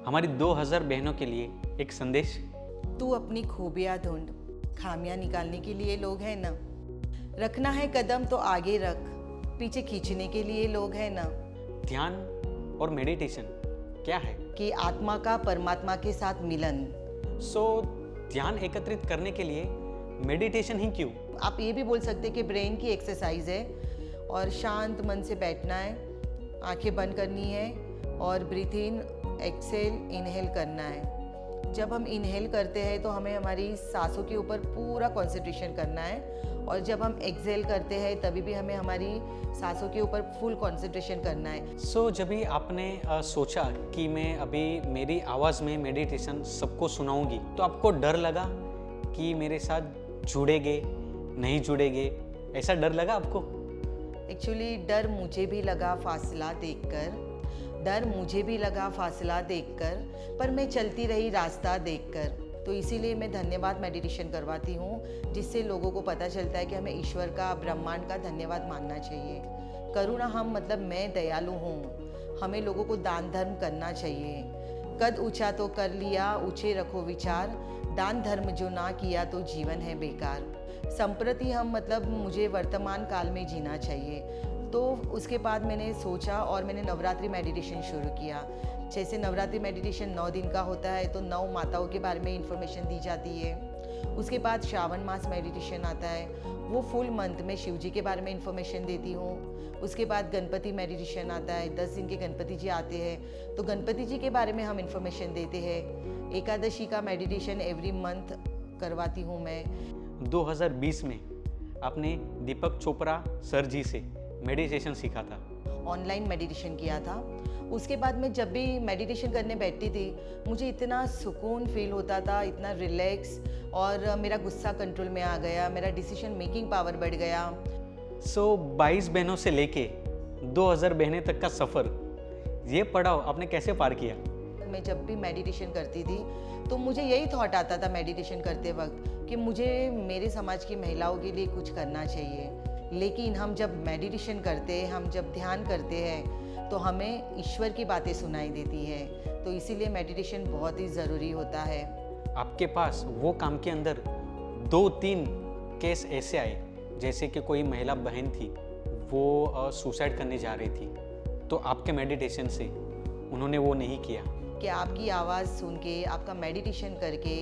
हमारी 2000 बहनों के लिए एक संदेश। तू अपनी खूबियाँ ढूंढ, खामियां निकालने के लिए लोग हैं ना। रखना है कदम तो आगे रख, पीछे खींचने के लिए लोग हैं ना। ध्यान और मेडिटेशन क्या है? कि आत्मा का परमात्मा के साथ मिलन। ध्यान एकत्रित करने के लिए मेडिटेशन ही क्यों? आप ये भी बोल सकते हैं कि ब्रेन की एक्सरसाइज है और शांत मन से बैठना है, आंखें बंद करनी है और ब्रीथ इन, एक्सेल, इनहेल करना है। जब हम इनहेल करते हैं तो हमें हमारी सांसों के ऊपर पूरा कंसंट्रेशन करना है और जब हम एक्सेल करते हैं तभी भी हमें हमारी सांसों के ऊपर फुल कंसंट्रेशन करना है। जब भी आपने सोचा कि मैं अभी मेरी आवाज़ में मेडिटेशन सबको सुनाऊंगी, तो आपको डर लगा कि मेरे साथ जुड़ेंगे नहीं जुड़ेंगे, ऐसा डर लगा आपको? एक्चुअली डर मुझे भी लगा फासला देखकर, पर मैं चलती रही रास्ता देखकर। तो इसीलिए मैं धन्यवाद मेडिटेशन करवाती हूँ, जिससे लोगों को पता चलता है कि हमें ईश्वर का, ब्रह्मांड का धन्यवाद मानना चाहिए। करुणा हम मतलब मैं दयालु हूँ, हमें लोगों को दान धर्म करना चाहिए। कद ऊंचा तो कर लिया, ऊंचे रखो विचार, दान धर्म जो ना किया तो जीवन है बेकार। संप्रति हम मतलब मुझे वर्तमान काल में जीना चाहिए। तो उसके बाद मैंने सोचा और मैंने नवरात्रि मेडिटेशन शुरू किया। जैसे नवरात्रि मेडिटेशन 9 दिन का होता है तो 9 माताओं के बारे में इंफॉर्मेशन दी जाती है। उसके बाद श्रावण मास मेडिटेशन आता है, वो फुल मंथ में शिव जी के बारे में इंफॉर्मेशन देती हूँ। उसके बाद गणपति मेडिटेशन आता है, 10 दिन के गणपति जी आते हैं तो गणपति जी के बारे में हम इंफॉर्मेशन देते हैं। एकादशी का मेडिटेशन एवरी मंथ करवाती हूँ मैं। 2020 में आपने दीपक चोपड़ा सर जी से मेडिटेशन सीखा था, ऑनलाइन मेडिटेशन किया था। उसके बाद मैं जब भी मेडिटेशन करने बैठती थी मुझे इतना सुकून फील होता था, इतना रिलैक्स, और मेरा गुस्सा कंट्रोल में आ गया, मेरा डिसीजन मेकिंग पावर बढ़ गया। 22 बहनों से लेके 2000 बहनें तक का सफ़र, ये पड़ाव आपने कैसे पार किया? मैं जब भी मेडिटेशन करती थी तो मुझे यही थॉट आता था मेडिटेशन करते वक्त कि मुझे मेरे समाज की महिलाओं के लिए कुछ करना चाहिए। लेकिन हम जब मेडिटेशन करते हैं, हम जब ध्यान करते हैं तो हमें ईश्वर की बातें सुनाई देती है। तो इसीलिए मेडिटेशन बहुत ही ज़रूरी होता है। आपके पास वो काम के अंदर 2-3 केस ऐसे आए, जैसे कि कोई महिला बहन थी, वो सुसाइड करने जा रही थी, तो आपके मेडिटेशन से उन्होंने वो नहीं किया। कि आपकी आवाज़ सुन के, आपका मेडिटेशन करके,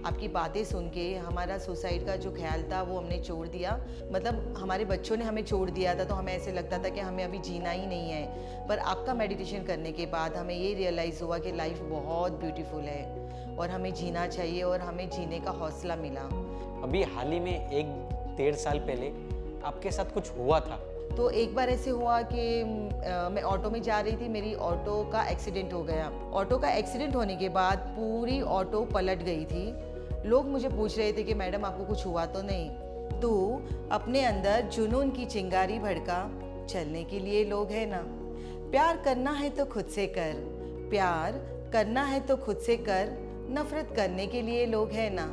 आपकी बातें सुन के हमारा सुसाइड का जो ख्याल था वो हमने छोड़ दिया। मतलब हमारे बच्चों ने हमें छोड़ दिया था तो हमें ऐसे लगता था कि हमें अभी जीना ही नहीं है। पर आपका मेडिटेशन करने के बाद हमें ये रियलाइज़ हुआ कि लाइफ बहुत ब्यूटीफुल है और हमें जीना चाहिए और हमें जीने का हौसला मिला। अभी हाल ही में 1-1.5 साल पहले आपके साथ कुछ हुआ था। तो एक बार ऐसे हुआ कि मैं ऑटो में जा रही थी, मेरी ऑटो का एक्सीडेंट हो गया। ऑटो का एक्सीडेंट होने के बाद पूरी ऑटो पलट गई थी। लोग मुझे पूछ रहे थे कि मैडम आपको कुछ हुआ तो नहीं? तो अपने अंदर जुनून की चिंगारी भड़का, चलने के लिए लोग हैं ना। प्यार करना है तो खुद से कर, प्यार करना है तो खुद से कर, नफरत करने के लिए लोग हैं ना।